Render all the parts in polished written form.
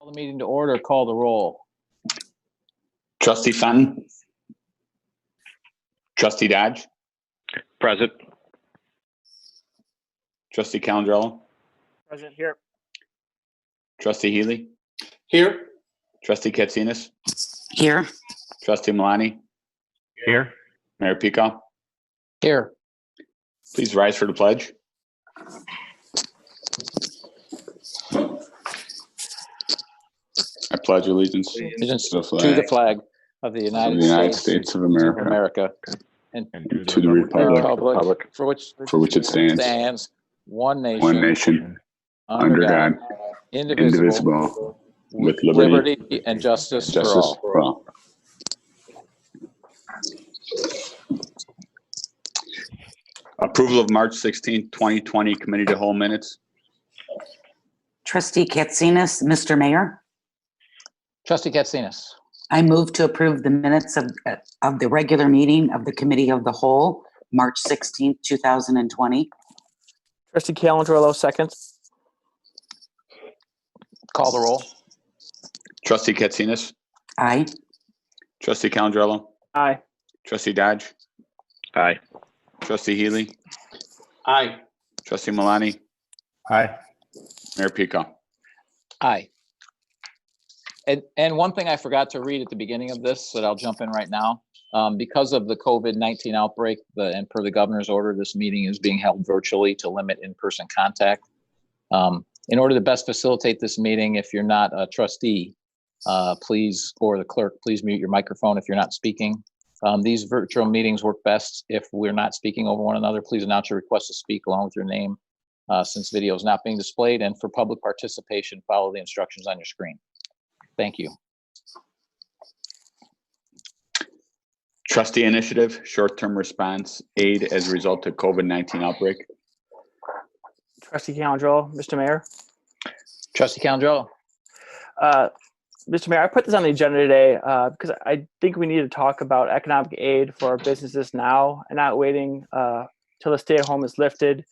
Call the meeting to order. Call the roll. Trustee Fenton. Trustee Dodge. Present. Trustee Calandrello. Present here. Trustee Healy. Here. Trustee Katsinas. Here. Trustee Malani. Here. Mayor Pico. Here. Please rise for the pledge. I pledge allegiance Allegiance to the to flag the flag of the of United, the United States States of of America, America, and And to the republic republic for which it stands, stands one nation, one nation, under God, indivisible, with liberty and justice for justice all. for all. Approval of March 16th, 2020 committee to whole minutes. Trustee Katsinas, Mr. Mayor, Trustee Katsinas. I move to approve the minutes of the regular meeting of the Committee of the Whole, March 16th, 2020. Trustee Calandrello, seconds. Call the roll. Trustee Katsinas. Aye. Trustee Calandrello. Aye. Trustee Dodge. Aye. Trustee Healy. Aye. Trustee Malani. Aye. Mayor Pico. Aye. And one thing I forgot to read at the beginning of this that I'll jump in right now. Because of the COVID-19 outbreak, and per the governor's order, this meeting is being held virtually to limit in-person contact. In order to best facilitate this meeting, if you're not a trustee, please, or the clerk, please mute your microphone if you're not speaking. These virtual meetings work best if we're not speaking over one another. Please announce your request to speak along with your name, since video is not being displayed, and for public participation, follow the instructions on your screen. Thank you. Trustee initiative, short-term response aid as a result of COVID-19 outbreak. Trustee Calandrello, Mr. Mayor. Trustee Calandrello. Mr. Mayor, I put this on the agenda today because I think we need to talk about economic aid for our businesses now and not waiting till the stay-at-home is lifted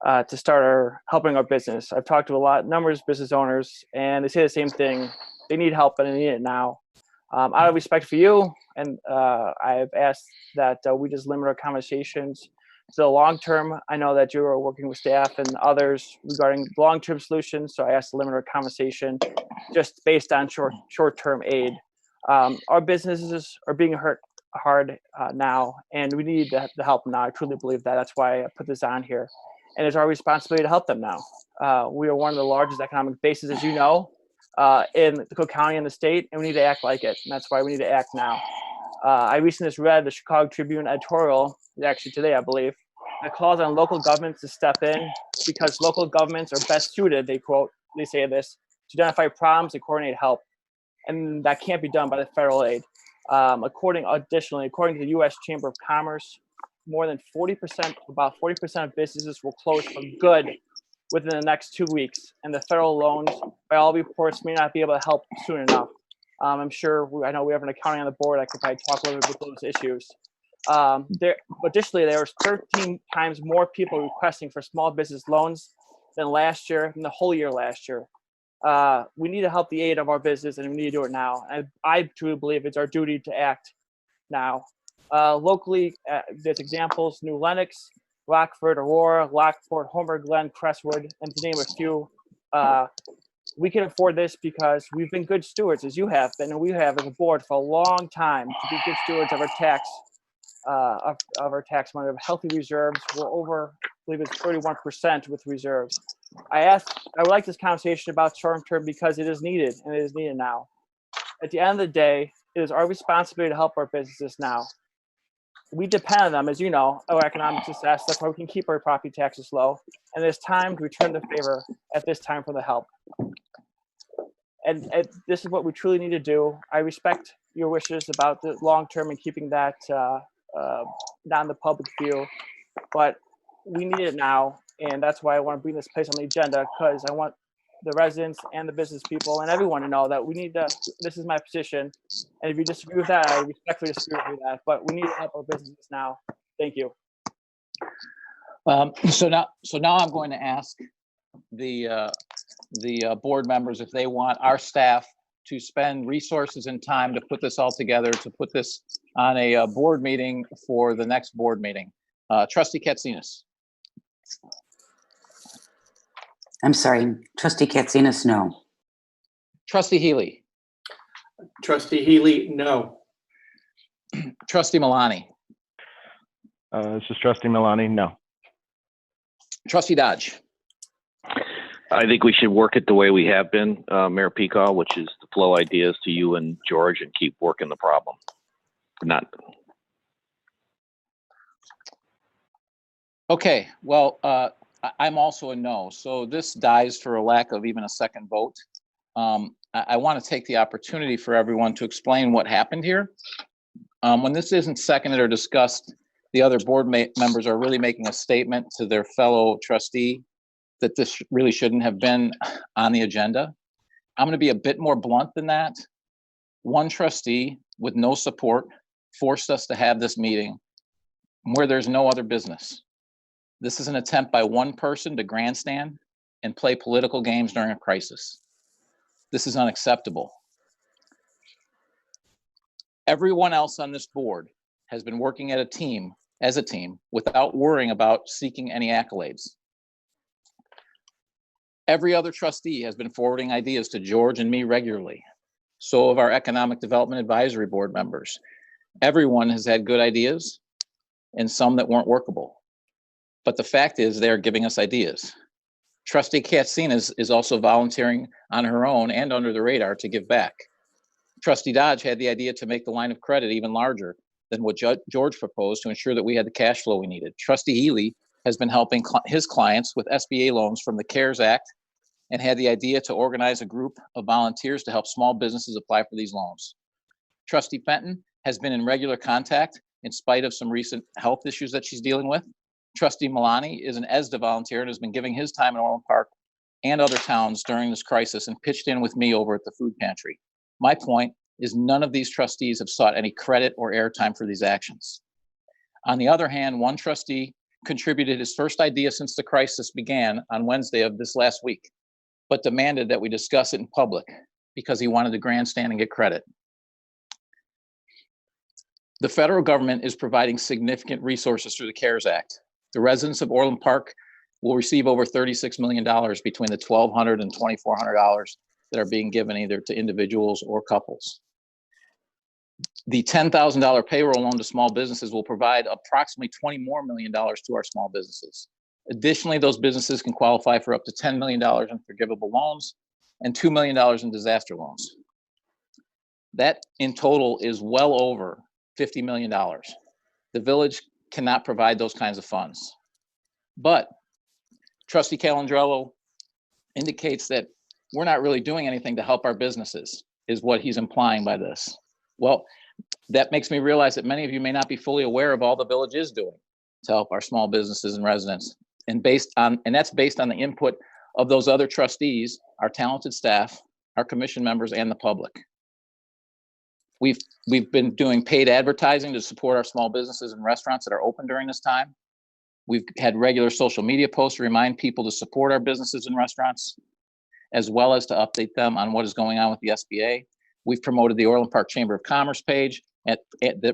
to start helping our business. I've talked to numerous business owners, and they say the same thing. They need help, and they need it now. Out of respect for you, and I've asked that we just limit our conversations to the long term. I know that you are working with staff and others regarding long-term solutions, so I asked to limit our conversation just based on short-term aid. Our businesses are being hurt hard now, and we need the help now. I truly believe that. That's why I put this on here. And it's our responsibility to help them now. We are one of the largest economic bases, as you know, in the Cook County and the state, and we need to act like it. And that's why we need to act now. I recently just read the Chicago Tribune editorial, actually today, I believe, that calls on local governments to step in because local governments are best suited, they say this, to identify problems and coordinate help. And that can't be done by the federal aid. Additionally, according to the U.S. Chamber of Commerce, more than 40%, about 40% of businesses will close for good within the next 2 weeks, and the federal loans, by all reports, may not be able to help soon enough. I'm sure, I know we have an accounting on the board. I could probably talk a little bit about those issues. Additionally, there was 13 times more people requesting for small business loans than last year, than the whole year last year. We need to help the aid of our business, and we need to do it now. And I truly believe it's our duty to act now. Locally, there's examples: New Lenox, Rockford, Aurora, Lockport, Homer, Glen, Crestwood, and to name a few. We can afford this because we've been good stewards, as you have been, and we have as a board for a long time to be good stewards of our tax, of our tax money. Of healthy reserves, we're over, I believe it's 31% with reserves. I would like this conversation about short-term because it is needed, and it is needed now. At the end of the day, it is our responsibility to help our businesses now. We depend on them, as you know, our economic success. That's why we can keep our property taxes low. And it's time to return the favor at this time for the help. And this is what we truly need to do. I respect your wishes about the long term and keeping that not in the public view, but we need it now. And that's why I want to bring this place on the agenda, because I want the residents and the business people and everyone to know that we need to, this is my position. And if you disagree with that, I respectfully disagree with that, but we need to help our businesses now. Thank you. So now I'm going to ask the the board members if they want our staff to spend resources and time to put this all together, to put this on a board meeting for the next board meeting. Trustee Katsinas. I'm sorry, trustee Katsinas, no. Trustee Healy. Trustee Healy, no. Trustee Malani. This is trustee Milani, no. Trustee Dodge. I think we should work it the way we have been, Mayor Peacock, which is to flow ideas to you and George and keep working the problem. Not. Okay, well, I'm also a no, so this dies for a lack of even a second vote. I want to take the opportunity for everyone to explain what happened here. When this isn't seconded or discussed, the other board members are really making a statement to their fellow trustee that this really shouldn't have been on the agenda. I'm going to be a bit more blunt than that. One trustee with no support forced us to have this meeting where there's no other business. This is an attempt by one person to grandstand and play political games during a crisis. This is unacceptable. Everyone else on this board has been working as a team without worrying about seeking any accolades. Every other trustee has been forwarding ideas to George and me regularly. So have our Economic Development Advisory Board members. Everyone has had good ideas and some that weren't workable. But the fact is they're giving us ideas. Trustee Katsinas is also volunteering on her own and under the radar to give back. Trustee Dodge had the idea to make the line of credit even larger than what George proposed to ensure that we had the cash flow we needed. Trustee Healy has been helping his clients with SBA loans from the CARES Act and had the idea to organize a group of volunteers to help small businesses apply for these loans. Trustee Fenton has been in regular contact in spite of some recent health issues that she's dealing with. Trustee Milani is an ESDA volunteer and has been giving his time in Orland Park and other towns during this crisis and pitched in with me over at the food pantry. My point is none of these trustees have sought any credit or airtime for these actions. On the other hand, one trustee contributed his first idea since the crisis began on Wednesday of this last week, but demanded that we discuss it in public because he wanted to grandstand and get credit. The federal government is providing significant resources through the CARES Act. The residents of Orland Park will receive over $36 million between the $1,200 and $2,400 that are being given either to individuals or couples. The $10,000 payroll loan to small businesses will provide approximately $20 million more to our small businesses. Additionally, those businesses can qualify for up to $10 million in forgivable loans and $2 million in disaster loans. That in total is well over $50 million. The village cannot provide those kinds of funds. But Trustee Calandrello indicates that we're not really doing anything to help our businesses, is what he's implying by this. Well, that makes me realize that many of you may not be fully aware of all the village is doing to help our small businesses and residents. And that's based on the input of those other trustees, our talented staff, our commission members, and the public. We've been doing paid advertising to support our small businesses and restaurants that are open during this time. We've had regular social media posts to remind people to support our businesses and restaurants, as well as to update them on what is going on with the SBA. We've promoted the Orland Park Chamber of Commerce page that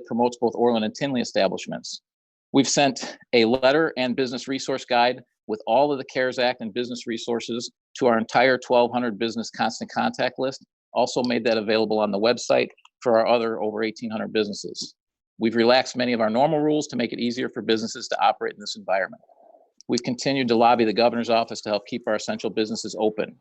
promotes both Orland and Tinley establishments. We've sent a letter and business resource guide with all of the CARES Act and business resources to our entire 1,200 business constant contact list. Also made that available on the website for our other over 1,800 businesses. We've relaxed many of our normal rules to make it easier for businesses to operate in this environment. We've continued to lobby the governor's office to help keep our essential businesses open.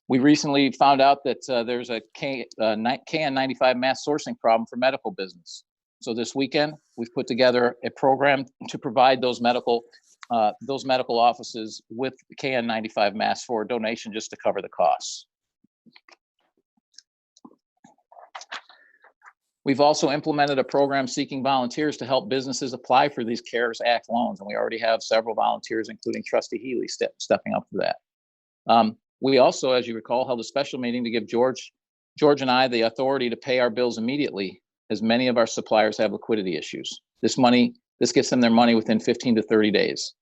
We recently found out that there's a KN95 mass sourcing problem for medical business. So this weekend, we've put together a program to provide those medical offices with KN95 masks for a donation just to cover the costs. We've also implemented a program seeking volunteers to help businesses apply for these CARES Act loans, and we already have several volunteers, including Trustee Healy, stepping up for that. We also, as you recall, held a special meeting to give George and I the authority to pay our bills immediately, as many of our suppliers have liquidity issues. This gets them their money within 15 to 30 days.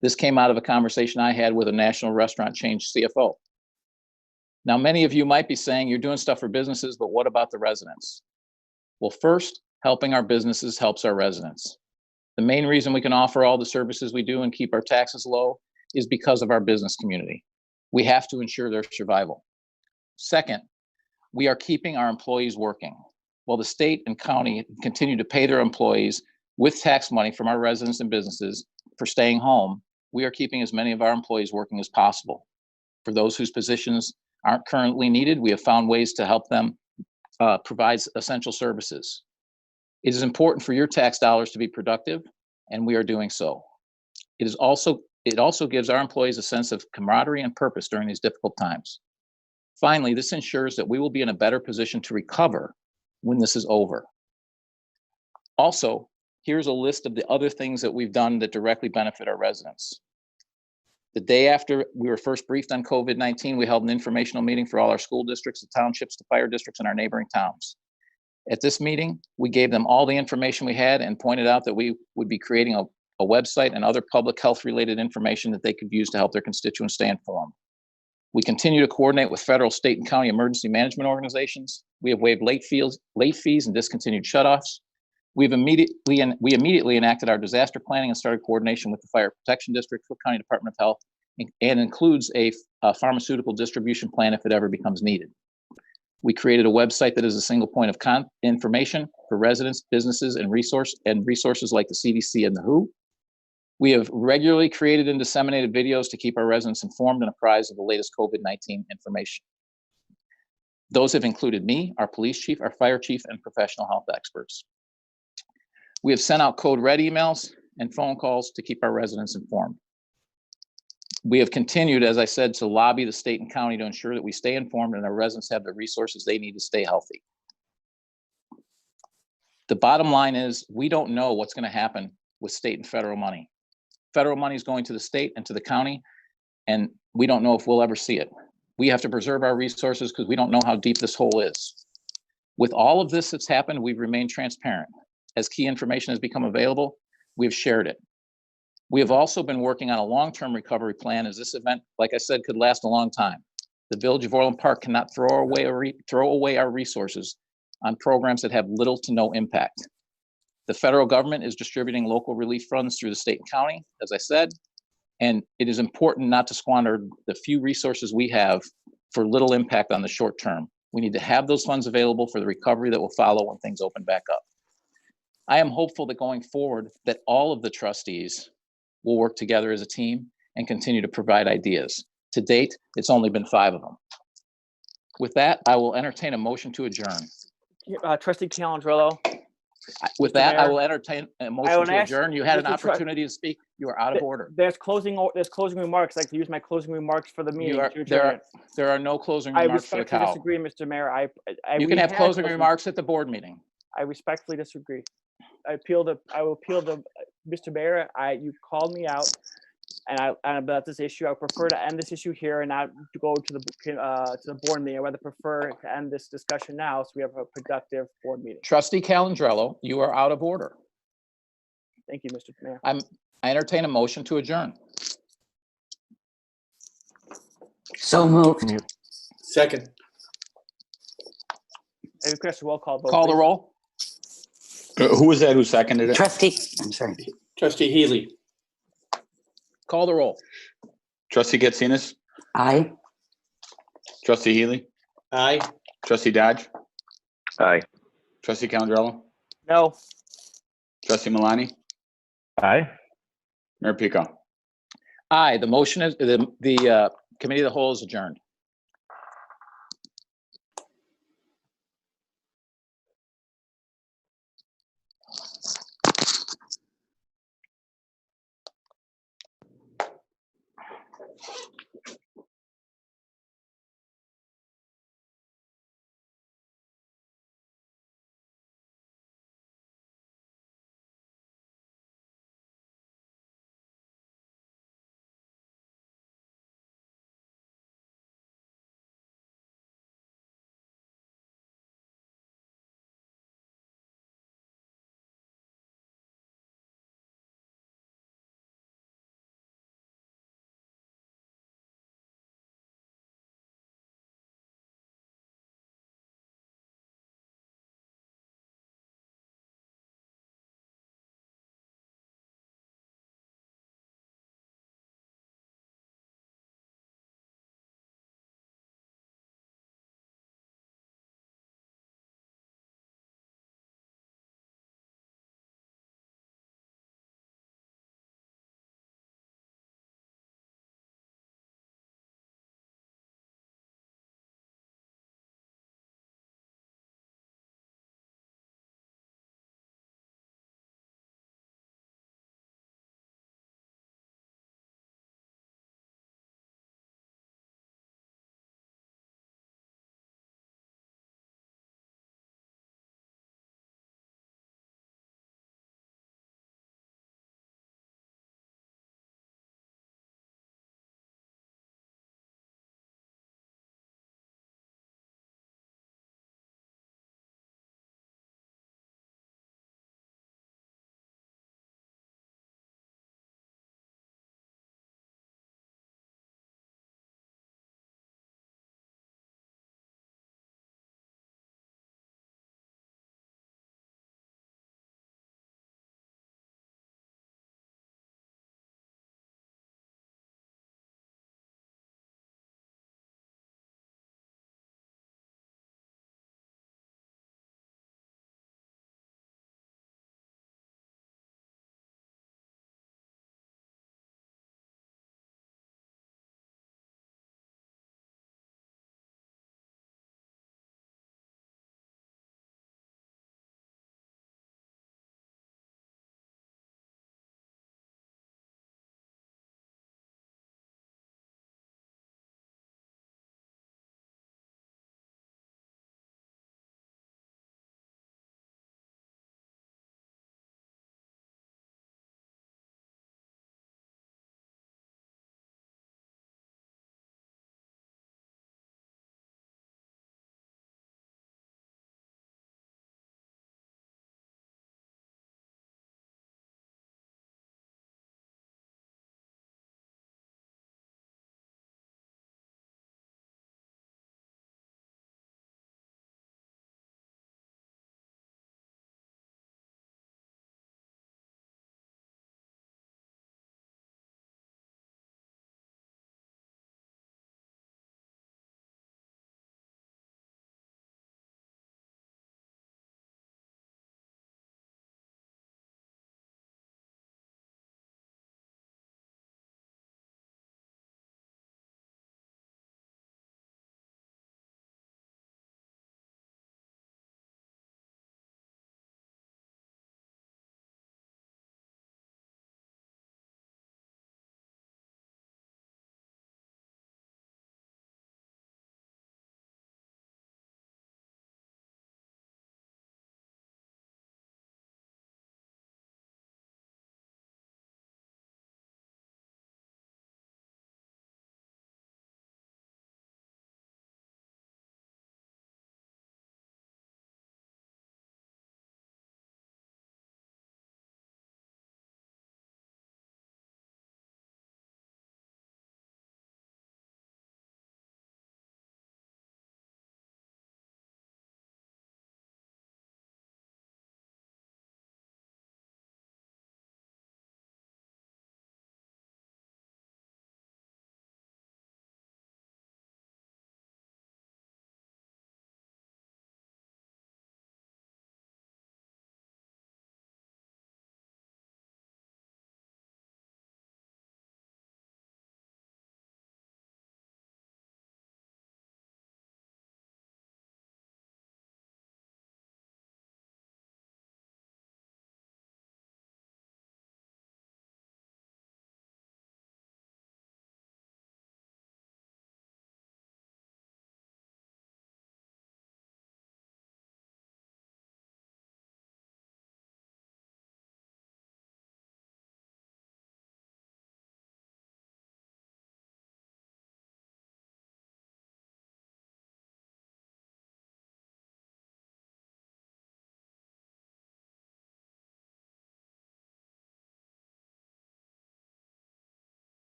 This came out of a conversation I had with a national restaurant chain CFO. Now, many of you might be saying you're doing stuff for businesses, but what about the residents? Well, first, helping our businesses helps our residents. The main reason we can offer all the services we do and keep our taxes low is because of our business community. We have to ensure their survival. Second, we are keeping our employees working. While the state and county continue to pay their employees with tax money from our residents and businesses for staying home, we are keeping as many of our employees working as possible. For those whose positions aren't currently needed, we have found ways to help them provide essential services. It is important for your tax dollars to be productive, and we are doing so. It also gives our employees a sense of camaraderie and purpose during these difficult times. Finally, this ensures that we will be in a better position to recover when this is over. Also, here's a list of the other things that we've done that directly benefit our residents. The day after we were first briefed on COVID-19, we held an informational meeting for all our school districts, the townships, the fire districts, and our neighboring towns. At this meeting, we gave them all the information we had and pointed out that we would be creating a website and other public health related information that they could use to help their constituents stay informed. We continue to coordinate with federal, state, and county emergency management organizations. We have waived late fees and discontinued shutoffs. We immediately enacted our disaster planning and started coordination with the Fire Protection District, Cook County Department of Health, and includes a pharmaceutical distribution plan if it ever becomes needed. We created a website that is a single point of information for residents, businesses, and resources like the CDC and the WHO. We have regularly created and disseminated videos to keep our residents informed and apprised of the latest COVID-19 information. Those have included me, our police chief, our fire chief, and professional health experts. We have sent out code red emails and phone calls to keep our residents informed. We have continued, as I said, to lobby the state and county to ensure that we stay informed and our residents have the resources they need to stay healthy. The bottom line is we don't know what's going to happen with state and federal money. Federal money is going to the state and to the county, and we don't know if we'll ever see it. We have to preserve our resources because we don't know how deep this hole is. With all of this that's happened, we've remained transparent. As key information has become available, we have shared it. We have also been working on a long-term recovery plan as this event, like I said, could last a long time. The Village of Orland Park cannot throw away our resources on programs that have little to no impact. The federal government is distributing local relief funds through the state and county, as I said, and it is important not to squander the few resources we have for little impact on the short term. We need to have those funds available for the recovery that will follow when things open back up. I am hopeful that going forward, that all of the trustees will work together as a team and continue to provide ideas. To date, it's only been 5 of them. With that, I will entertain a motion to adjourn. Trustee Calandrello. With Mr. that, I Mayor, will entertain a I motion would to ask adjourn. You had an Mr. Tru- opportunity to speak. You are out of order. There's closing remarks. I'd like to use my closing remarks for the meeting. There are no closing I remarks for the respectfully cow. disagree, Mr. Mayor. You can have closing remarks at the board meeting. I respectfully disagree. I will appeal the Mr. Mayor. You called me out, and about this issue. I would prefer to end this issue here and not to go to the board meeting. I rather prefer to end this discussion now so we have a productive board meeting. Trustee Calandrello, you are out of order. Thank you, Mr. Mayor. I entertain a motion to adjourn. So moved. Second. I request a roll call vote. Call the please. roll. Who was that who seconded it? Trustee, I'm sorry. Trustee Healy. Call the roll. Trustee Katsinas? Aye. Trustee Healy? Aye. Trustee Dodge? Aye. Trustee Calandrello? No. Trustee Malani? Aye. Mayor Pico? Aye, the motion is, the committee of the whole is adjourned.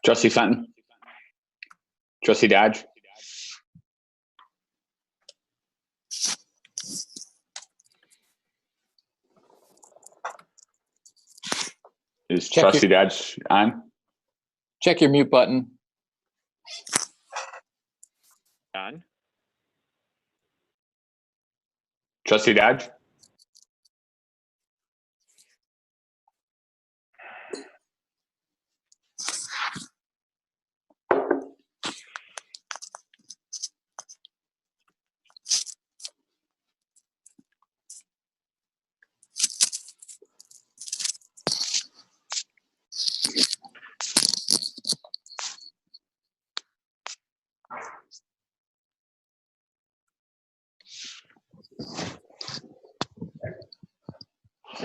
Trustee Fenton. Trustee Dodge. Is Check your- Trustee Dodge on? Check your mute button. On. Trustee Dodge?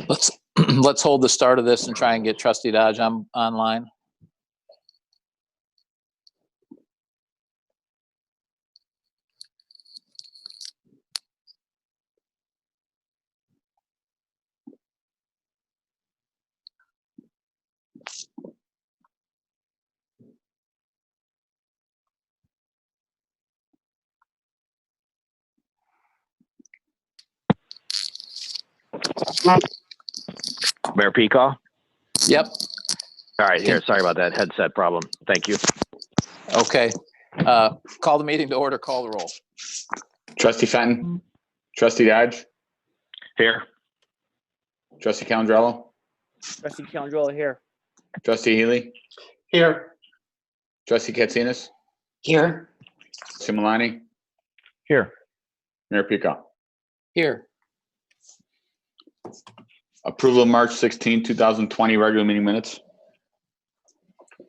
Let's let's hold the start of this and try and get Trustee Dodge online. Mayor Peacock? Yep. All right, here. Sorry about that headset problem. Thank you. Okay. Call the meeting to order. Call the roll. Trustee Fenton. Trustee Dodge. Here. Trustee Calandrello. Trustee Calandrella here. Trustee Healy. Here. Trustee Katsinas. Here. Trustee Malani. Here. Mayor Peacock. Here. Approval of March 16, 2020 regular meeting minutes.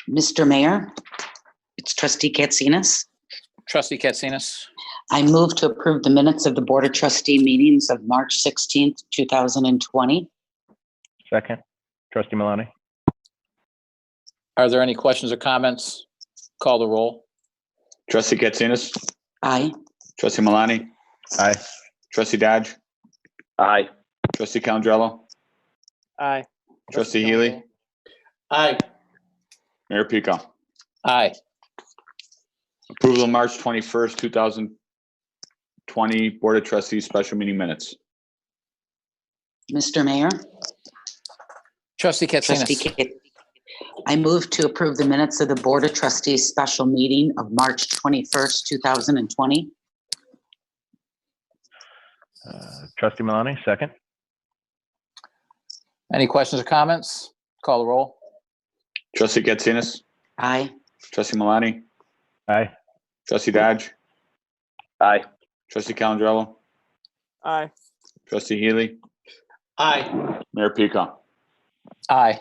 Mr. Mayor, it's Trustee Katsinas. Trustee Katsinas. I move to approve the minutes of the Board of Trustee meetings of March 16th, 2020. Second, Trustee Malani. Are there any questions or comments? Call the roll. Trustee Katsinas. Aye. Trustee Malani. Aye. Trustee Dodge. Aye. Trustee Calandrello. Aye. Trustee Healy. Aye. Mayor Peacock. Aye. Approval of March 21st, 2020 Board of Trustees special meeting minutes. Mr. Mayor, Trustee Trustee Katsinas. Kat- I move to approve the minutes of the Board of Trustees special meeting of March 21st, 2020. Trustee Malani, second. Any questions or comments? Call the roll. Trustee Katsinas. Aye. Trustee Malani. Aye. Trustee Dodge. Aye. Trustee Calandrello. Aye. Trustee Healy. Aye. Mayor Peacock. Aye.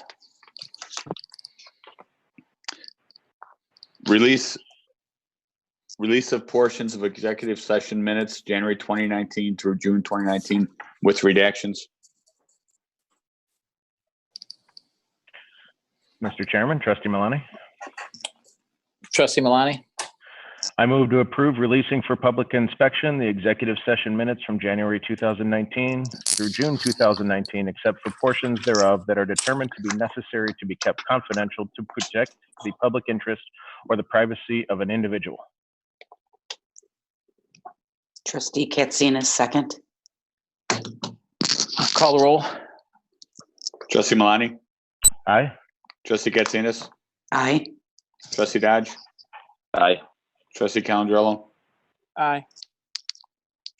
Release of portions of executive session minutes, January 2019 through June 2019 with redactions. Mr. Chairman, Trustee Malani. Trustee Malani. I move to approve releasing for public inspection the executive session minutes from January 2019 through June 2019, except for portions thereof that are determined to be necessary to be kept confidential to protect the public interest or the privacy of an individual. Trustee Katsinas, second. Call the roll. Trustee Malani. Aye. Trustee Katsinas. Aye. Trustee Dodge. Aye. Trustee Calandrello. Aye.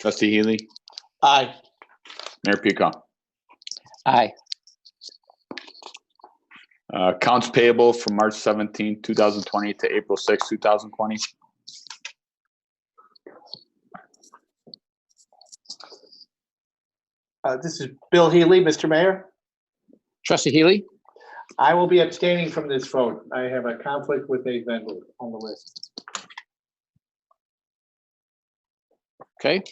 Trustee Healy. Aye. Mayor Peacock. Aye. Accounts payable from March 17, 2020 to April 6, 2020. This is Bill Healy, Mr. Mayor. Trustee Healy. I will be abstaining from this vote. I have a conflict with a vendor on the list. Okay.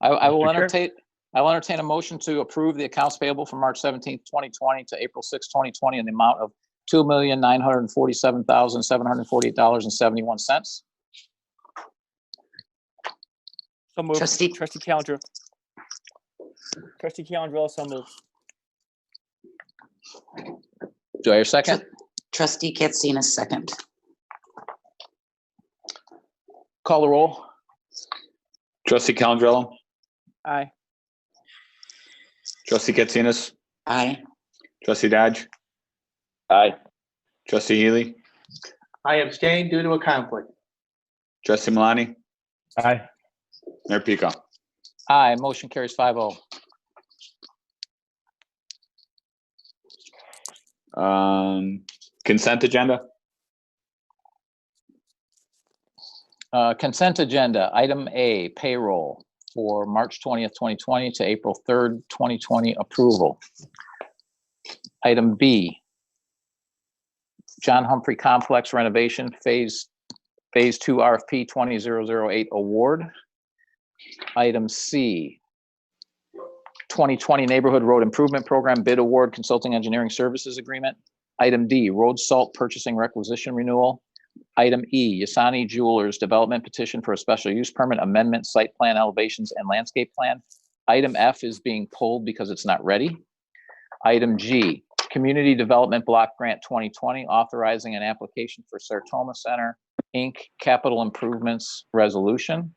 I will Mr. Chair. entertain a motion to approve the accounts payable from March 17th, 2020 to April 6, 2020 in the amount of $2,947,748.71. So moved. Trustee- Trustee Calandrella. Trustee Calandrella, so moved. Do I hear a second? Trustee Katsina, second. Call the roll. Trustee Calendro, Aye. trustee Katsinas, Aye. trustee Dodge, Aye. trustee Healy, I abstain due to a conflict. trustee Malani, Aye. Mayor Pico. Aye, motion carries 5-0. Consent agenda, Consent agenda, item A, payroll for March 20th, 2020 to April 3rd, 2020 approval. Item B, John Humphrey Complex renovation Phase 2 RFP 20008 award. Item C, 2020 Neighborhood Road Improvement Program bid award consulting engineering services agreement. Item D, road salt purchasing requisition renewal. Item E, Yasani Jewelers development petition for a special use permit amendment, site plan elevations and landscape plan. Item F is being pulled because it's not ready. Item G, Community Development Block Grant 2020, authorizing an application for Sartoma Center, Inc. Capital Improvements Resolution.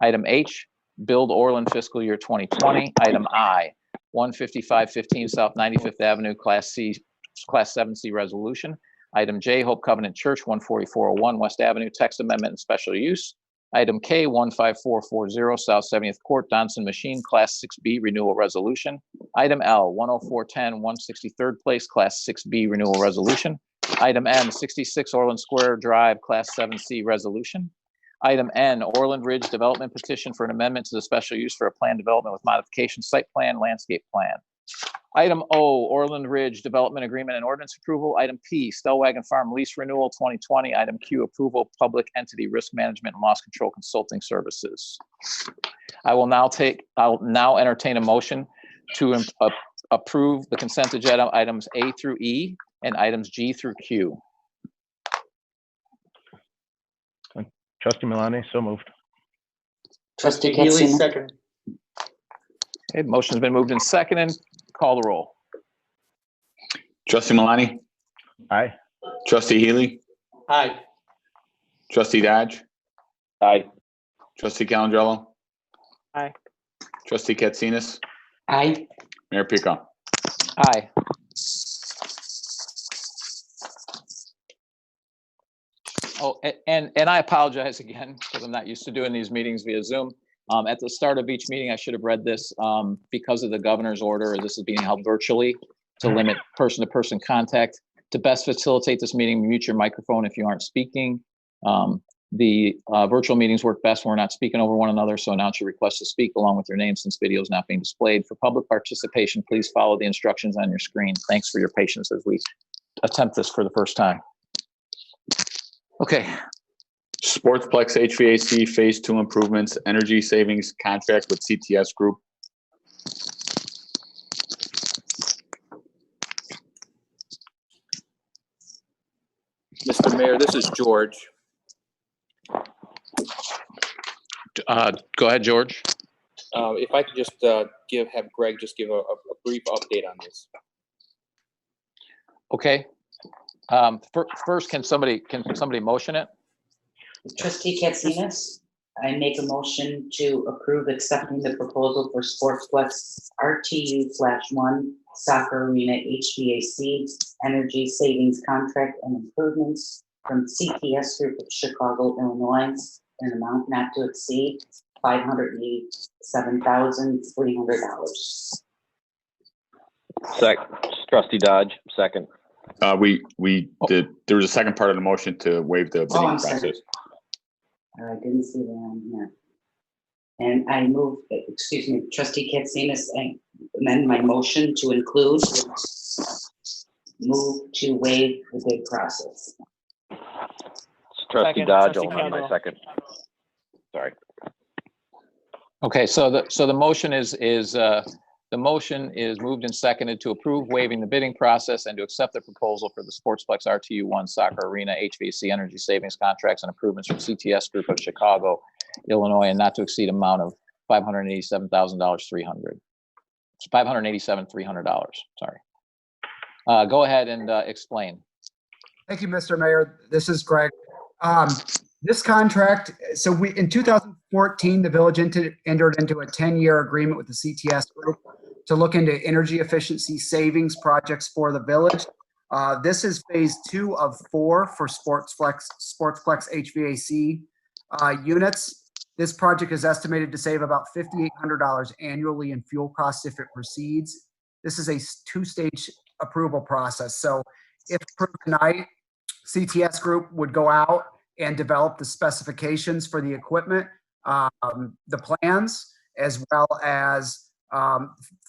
Item H, Build Orland fiscal year 2020. Item I, 15515 South 95th Avenue, Class 7C resolution. Item J, Hope Covenant Church, 14401 West Avenue, text amendment and special use. Item K, 15440 South 70th Court, Donson Machine, Class 6B renewal resolution. Item L, 10410 163rd Place, Class 6B renewal resolution. Item M, 66 Orland Square Drive, Class 7C resolution. Item N, Orland Ridge development petition for an amendment to the special use for a plan development with modification site plan, landscape plan. Item O, Orland Ridge development agreement and ordinance approval. Item P, Stellwagen Farm lease renewal 2020. Item Q, approval public entity risk management and loss control consulting services. I'll now entertain a motion to approve the consent agenda items A through E and items G through Q. Trustee Malani, so moved. Trustee Healy, Katsina. second. Okay, motion's been moved and seconded. Call the roll. trustee Malani, Aye. trustee Healy, Aye. trustee Dodge, Aye. trustee Calendro. Aye. Trustee Katsinas, Aye. Mayor Pico. Aye. Oh, and I apologize again because I'm not used to doing these meetings via Zoom. At the start of each meeting, I should have read this because of the governor's order. This is being held virtually to limit person-to-person contact. To best facilitate this meeting, mute your microphone if you aren't speaking. The virtual meetings work best when we're not speaking over one another, so announce your request to speak along with your name since video is not being displayed. For public participation, please follow the instructions on your screen. Thanks for your patience as we attempt this for the first time. Okay. Sportsplex HVAC Phase 2 improvements, energy savings contract with CTS Group. Mr. Mayor, this is George. Go ahead, George. If I could just have Greg just give a brief update on this. Okay. First, can somebody motion it? Trustee Katsinas, I make a motion to approve accepting the proposal for Sportsplex RTU/1 Soccer Arena HVAC Energy Savings Contract and Improvements from CTS Group of Chicago, Illinois, in an amount not to exceed $587,300. Trustee Dodge, second. There was a second part of the motion to waive the bidding I'm sorry. process. I didn't see that on here. And I move, Trustee Katsinas, I amend my motion to include move to waive the bid process. Trustee Second, Dodge, trustee I'll amend my Calendro. second. Sorry. Okay, so the motion is moved and seconded to approve waiving the bidding process and to accept the proposal for the Sportsplex RTU1 Soccer Arena HVAC Energy Savings Contracts and Improvements from CTS Group of Chicago, Illinois, and not to exceed amount of $587,300. It's $587,300. Sorry. Go ahead and explain. Thank you, Mr. Mayor. This is Greg. This contract, so in 2014, the village entered into a 10-year agreement with the CTS group to look into energy efficiency savings projects for the village. This is phase 2 of 4 for Sportsplex HVAC units. This project is estimated to save about $5,800 annually in fuel costs if it proceeds. This is a 2-stage approval process. So if approved tonight, CTS Group would go out and develop the specifications for the equipment, the plans, as well as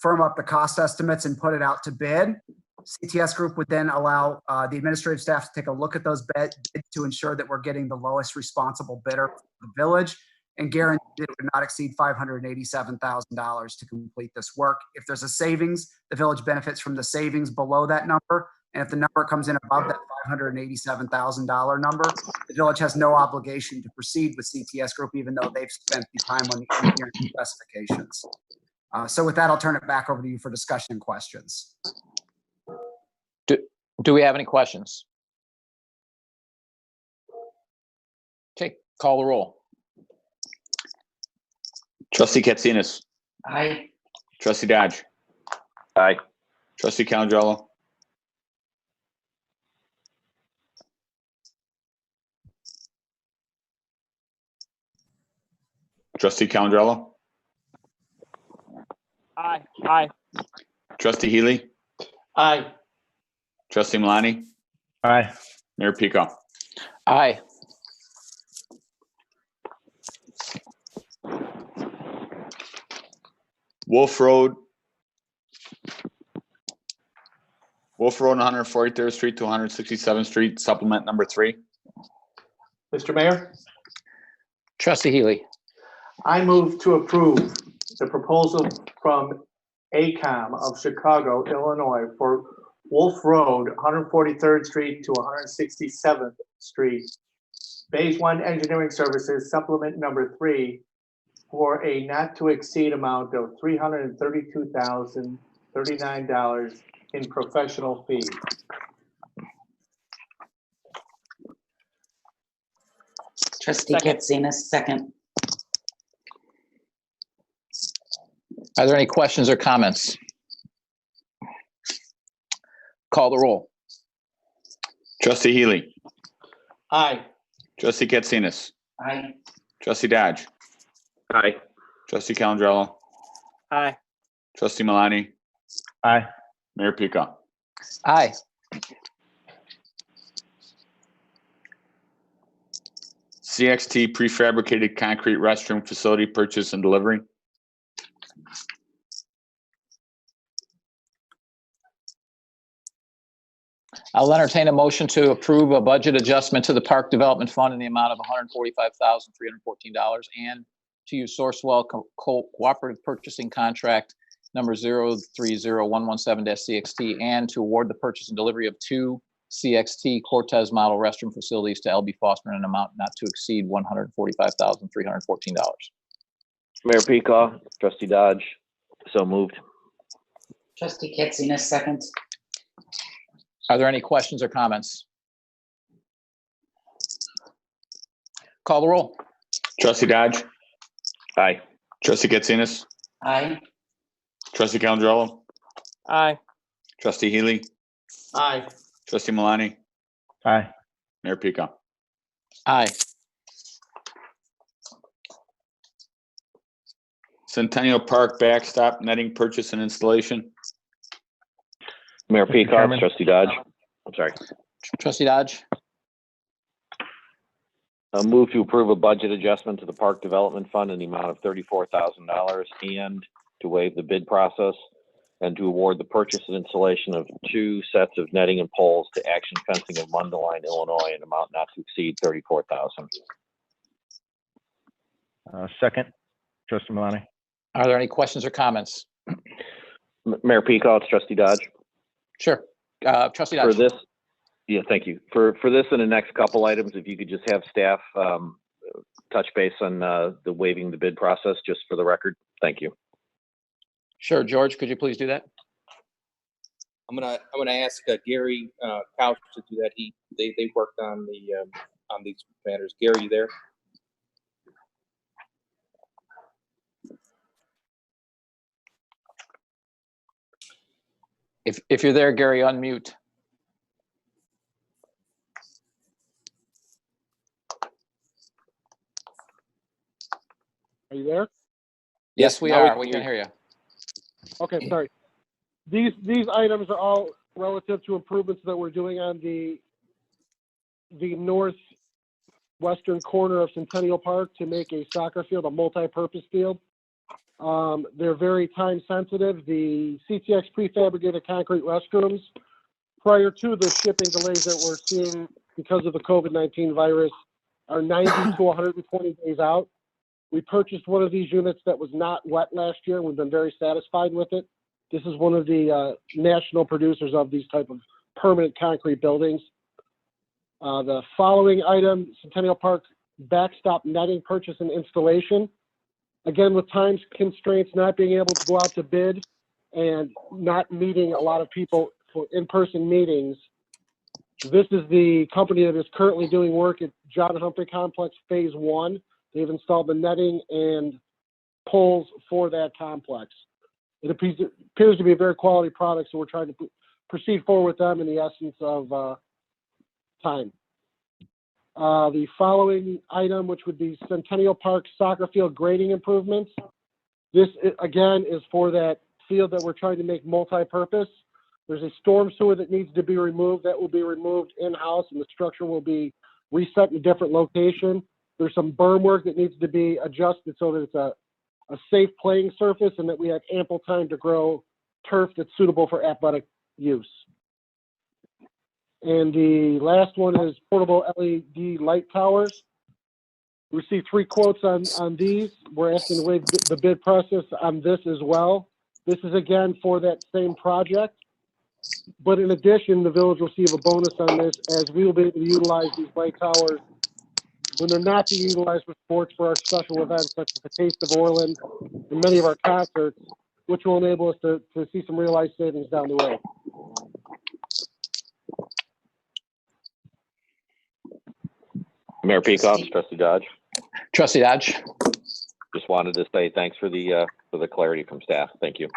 firm up the cost estimates and put it out to bid. CTS Group would then allow the administrative staff to take a look at those bids to ensure that we're getting the lowest responsible bidder for the village and guarantee that it would not exceed $587,000 to complete this work. If there's a savings, the village benefits from the savings below that number. And if the number comes in above that $587,000 number, the village has no obligation to proceed with CTS Group, even though they've spent the time on the engineering specifications. So with that, I'll turn it back over to you for discussion and questions. Do we have any questions? Okay, call the roll. Trustee Katsinas. Aye. Trustee Dodge. Aye. Trustee Calangelo. Trustee Calangelo. Aye. Aye. Trustee Healy. Aye. Trustee Malani. Aye. Mayor Pico. Aye. Wolf Road, 143rd Street to 167th Street, supplement number 3. Mr. Mayor, Trustee Healy. I move to approve the proposal from ACOM of Chicago, Illinois for Wolf Road, 143rd Street to 167th Street, Phase 1 Engineering Services, supplement number 3, for a not to exceed amount of $332,039 in professional fees. Trustee Second. Katsinas, second. Are there any questions or comments? Call the roll. Trustee Healy. Aye. Trustee Katsinas. Aye. Trustee Dodge. Aye. Trustee Calangelo. Aye. Trustee Malani. Aye. Mayor Pico. Aye. CXT prefabricated concrete restroom facility purchase and delivery. I'll entertain a motion to approve a budget adjustment to the Park Development Fund in the amount of $145,314 and to use Sourcewell Cooperative Purchasing Contract number 030117-CXT and to award the purchase and delivery of 2 CXT Cortez model restroom facilities to LB Foster in an amount not to exceed $145,314. Mayor Pico, Trustee Dodge, so moved. Trustee Katsinas, second. Are there any questions or comments? Call the roll. Trustee Dodge. Aye. Trustee Katsinas. Aye. Trustee Calangelo. Aye. Trustee Healy. Aye. Trustee Malani. Aye. Mayor Pico. Aye. Centennial Park backstop netting purchase and installation. Mayor Mr. Pico, Chairman. Trustee Dodge. I'm sorry. Trustee Dodge. A move to approve a budget adjustment to the Park Development Fund in the amount of $34,000 and to waive the bid process and to award the purchase and installation of 2 sets of netting and poles to Action Fencing of Mundelein, Illinois, in an amount not to exceed $34,000. Second, Trustee Malani. Are there any questions or comments? Mayor Pico, it's Trustee Dodge. Sure. Trustee For Dodge. this, yeah, thank you. For this and the next couple items, if you could just have staff touch base on the waiving the bid process, just for the record. Thank you. Sure. George, could you please do that? I'm gonna ask Gary Couch to do that. They worked on these matters. Gary, you there? If you're there, Gary, unmute. Are you there? Yes, we now are. We can hear you. Okay, sorry. These items are all relative to improvements that we're doing on the northwestern corner of Centennial Park to make a soccer field, a multi-purpose field. They're very time sensitive. The CTX prefabricated concrete restrooms, prior to the shipping delays that we're seeing because of the COVID-19 virus, are 90 to 120 days out. We purchased one of these units that was not wet last year. We've been very satisfied with it. This is one of the national producers of these type of permanent concrete buildings. The following item, Centennial Park backstop netting purchase and installation. Again, with time constraints, not being able to go out to bid and not meeting a lot of people for in-person meetings, this is the company that is currently doing work at John Humphrey Complex Phase 1. They've installed the netting and poles for that complex. It appears to be a very quality product, so we're trying to proceed forward with them in the essence of time. The following item, which would be Centennial Park soccer field grading improvements. This, again, is for that field that we're trying to make multi-purpose. There's a storm sewer that needs to be removed. That will be removed in-house, and the structure will be reset in a different location. There's some berm work that needs to be adjusted so that it's a safe playing surface and that we have ample time to grow turf that's suitable for athletic use. And the last one is portable LED light towers. We received 3 quotes on these. We're asking to waive the bid process on this as well. This is again for that same project. But in addition, the village will receive a bonus on this as we will be able to utilize these light towers when they're not being utilized for sports, for our special events such as the Taste of Orland and many of our concerts, which will enable us to see some realized savings down the road. Mayor Peacock, Trustee Dodge. Trustee Dodge. Just wanted to say thanks for the clarity from staff. Thank you.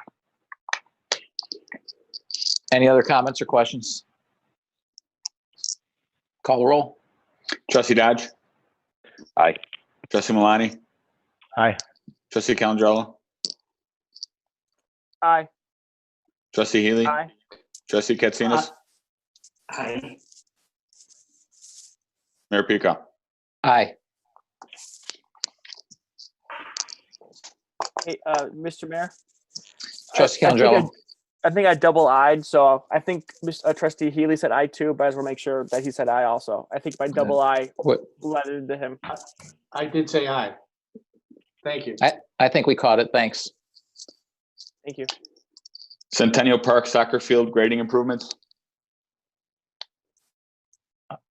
Any other comments or questions? Call the roll. Trustee Dodge, Aye. Trustee Malani, Aye. Trustee Calandrella, Aye. Trustee Healy, Aye. Trustee Katsinas, Aye. Mayor Pico. Aye. Hey, Mr. Mayor. Trustee I think Calandrella. I think I double-eyed, so I think Trustee Healy said aye too, but I just want to make sure that he said aye also. I think my double eye What- led it to him. I did say aye. Thank you. I think we caught it. Thanks. Thank you. Centennial Park soccer field grading improvements.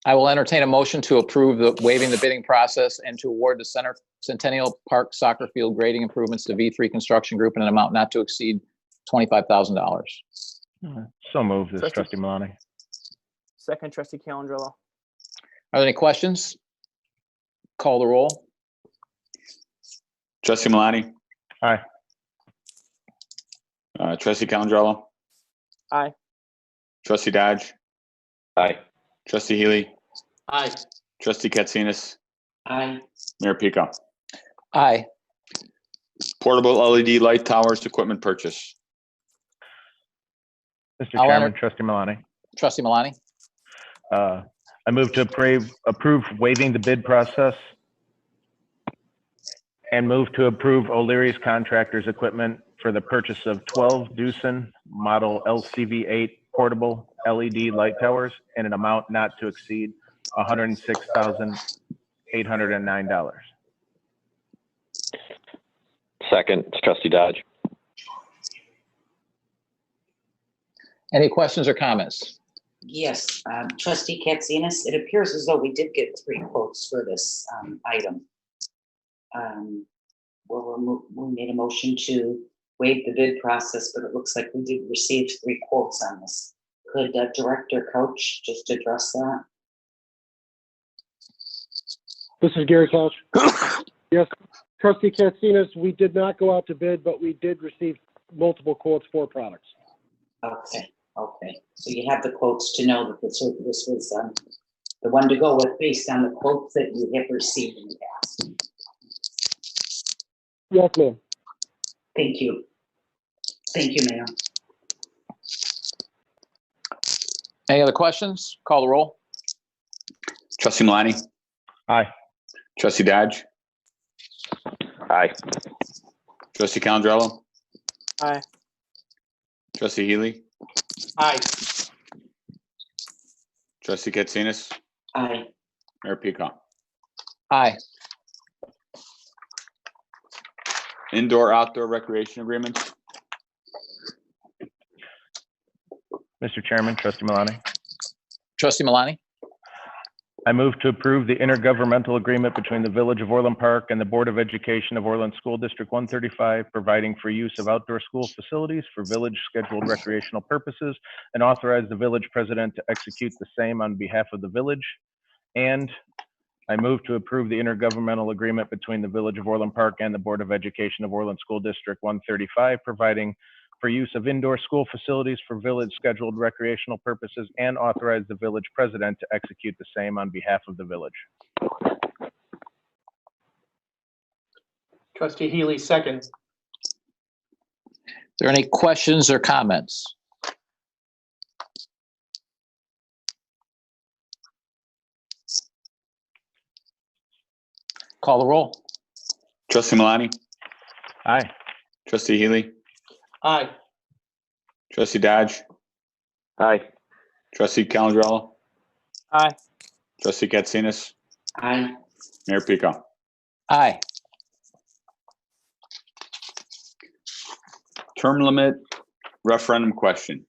I will entertain a motion to approve the waiving the bidding process and to award the Centennial Park soccer field grading improvements to V3 Construction Group in an amount not to exceed $25,000. So moved. This is Trustee- Trustee Malani. Second, Trustee Calandrella. Are there any questions? Call the roll. Trustee Malani, Aye. Trustee Calandrella, Aye. Trustee Dodge, Aye. Trustee Healy, Aye. Trustee Katsinas, Aye. Mayor Pico. Aye. Portable LED light towers equipment purchase. Mr. I'll Chairman, enter- Trustee Malani. Trustee Malani. I move to approve waiving the bid process and move to approve O'Leary's Contractors Equipment for the purchase of 12 Doosan Model LCV8 portable LED light towers in an amount not to exceed $106,809. Second, it's Trustee Dodge. Any questions or comments? Yes, trustee Katsinas, it appears as though we did get 3 quotes for this item. We made a motion to waive the bid process, but it looks like we did receive 3 quotes on this. Could Director Coach just address that? This is Gary Couch. Yes, trustee Katsinas, we did not go out to bid, but we did receive multiple quotes for products. Okay, okay. So you have the quotes to know that this was the one to go with based on the quotes that you have received in the past. Yes, ma'am. Thank you. Thank you, Mayor. Any other questions? Call the roll. Trustee Malani, Aye. trustee Dodge, Aye. trustee Calandrello, Aye. trustee Healy, Aye. trustee Katsinas, Aye. Mayor Peacock. Aye. Indoor-outdoor recreation agreements. Mr. Chairman, trustee Malani. Trustee Malani? I move to approve the intergovernmental agreement between the Village of Orland Park and the Board of Education of Orland School District 135, providing for use of outdoor school facilities for village scheduled recreational purposes, and authorize the village president to execute the same on behalf of the village. And I move to approve the intergovernmental agreement between the Village of Orland Park and the Board of Education of Orland School District 135, providing for use of indoor school facilities for village scheduled recreational purposes, and authorize the village president to execute the same on behalf of the village. Trustee Healy, second. Are there any questions or comments? Call the roll. Trustee Malani, Aye. trustee Healy, Aye. trustee Dodge, Aye. trustee Calandrello, Aye. trustee Katsinas, Aye. Mayor Peacock. Aye. Term limit referendum question.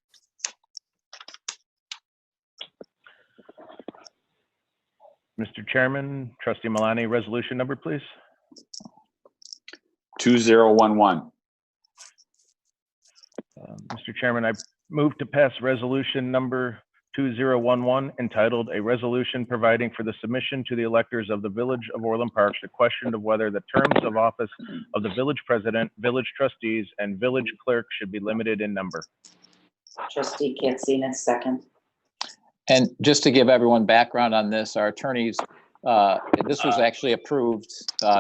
Mr. Chairman, trustee Malani, resolution number, please. 2011. Mr. Chairman, I move to pass resolution number 2011 entitled "A Resolution Providing for the Submission to the Electors of the Village of Orland Park the question of whether the terms of office of the village president, village trustees, and village clerk should be limited in number." Trustee Katsinas, second. And just to give everyone background on this, our attorneys, this was actually approved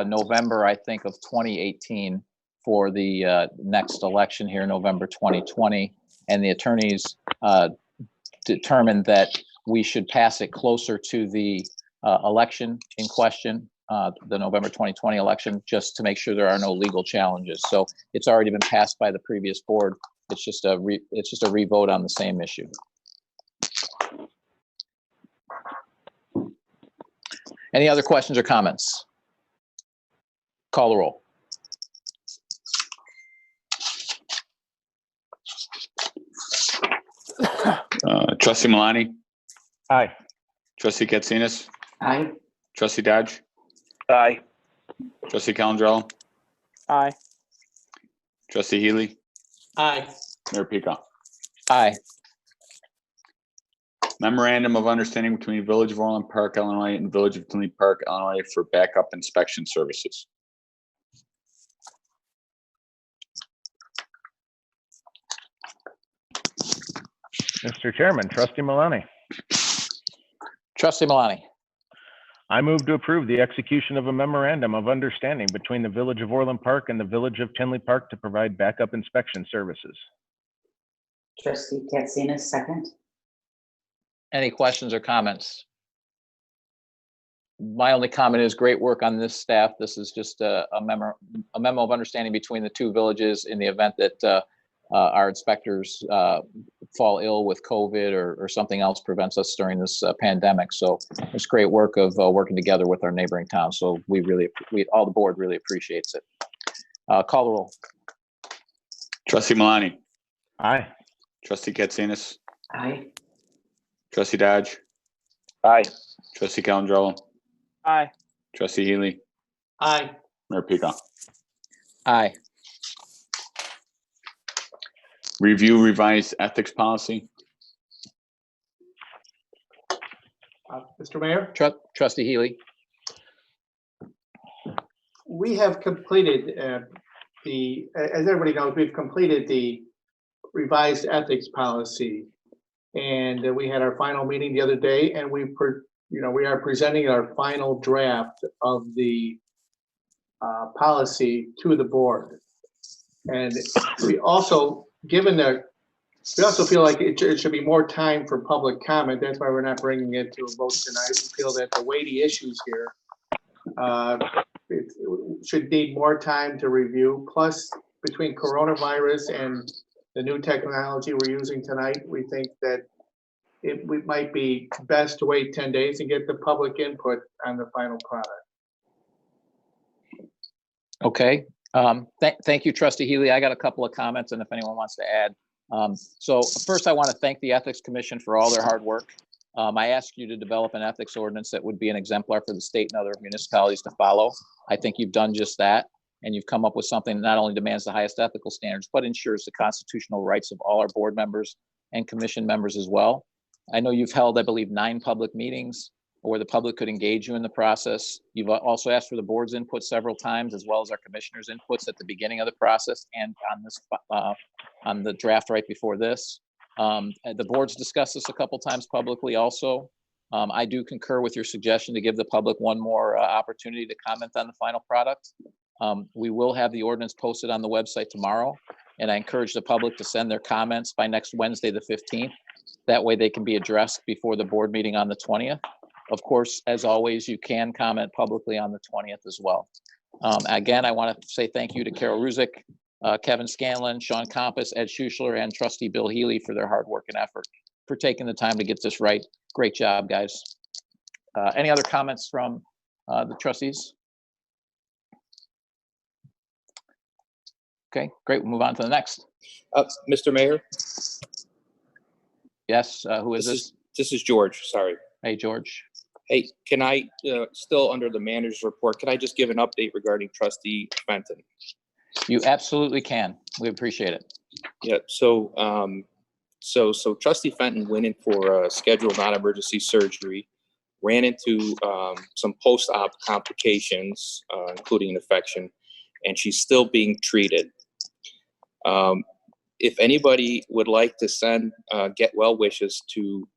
November, I think, of 2018 for the next election here, November 2020. And the attorneys determined that we should pass it closer to the election in question, the November 2020 election, just to make sure there are no legal challenges. So it's already been passed by the previous board. It's just a revote on the same issue. Any other questions or comments? Call the roll. Trustee Malani, Aye. trustee Katsinas, Aye. trustee Dodge, Aye. trustee Calandrello, Aye. trustee Healy, Aye. Mayor Peacock. Aye. Memorandum of Understanding between Village of Orland Park, Illinois and Village of Tinley Park, Illinois for backup inspection services. Mr. Chairman, trustee Malani. Trustee Malani? I move to approve the execution of a memorandum of understanding between the Village of Orland Park and the Village of Tinley Park to provide backup inspection services. Trustee Katsinas, second. Any questions or comments? My only comment is great work on this staff. This is just a memo of understanding between the two villages in the event that our inspectors fall ill with COVID or something else prevents us during this pandemic. So it's great work of working together with our neighboring towns. So all the board really appreciates it. Call the roll. Trustee Malani, Aye. trustee Katsinas, Aye. trustee Dodge, Aye. trustee Calandrello, Aye. trustee Healy, Aye. Mayor Peacock. Aye. Review revised ethics policy. Mr. Mayor, Trustee Healy. we have completed as everybody knows, we've completed the revised ethics policy. And we had our final meeting the other day, and we are presenting our final draft of the policy to the board. And we also, we also feel like it should be more time for public comment. That's why we're not bringing it to a vote tonight. We feel that the weighty issues here it should need more time to review. Plus, between coronavirus and the new technology we're using tonight, we think that it might be best to wait 10 days and get the public input on the final product. Okay. Thank you, Trustee Healy. I got a couple of comments, and if anyone wants to add. So first, I want to thank the Ethics Commission for all their hard work. I asked you to develop an ethics ordinance that would be an exemplar for the state and other municipalities to follow. I think you've done just that, and you've come up with something that not only demands the highest ethical standards, but ensures the constitutional rights of all our board members and commission members as well. I know you've held, I believe, 9 public meetings where the public could engage you in the process. You've also asked for the board's input several times, as well as our commissioners' inputs at the beginning of the process and on this on the draft right before this. The board's discussed this a couple times publicly also. I do concur with your suggestion to give the public one more opportunity to comment on the final product. We will have the ordinance posted on the website tomorrow, and I encourage the public to send their comments by next Wednesday, the 15th. That way they can be addressed before the board meeting on the 20th. Of course, as always, you can comment publicly on the 20th as well. Again, I want to say thank you to Carol Ruzick, Kevin Scanlon, Sean Compass, Ed Schuschler, and Trustee Bill Healy for their hard work and effort, for taking the time to get this right. Great job, guys. Any other comments from the trustees? Okay, great. We'll move on to the next. Mr. Mayor, Yes, who is this? this is George, sorry. Hey, George. Hey, can I, still under the manager's report, can I just give an update regarding Trustee Fenton? You absolutely can. We appreciate it. Yeah, so Trustee Fenton went in for a scheduled non-emergency surgery, ran into some post-op complications, including an infection, and she's still being treated. If anybody would like to send get well wishes to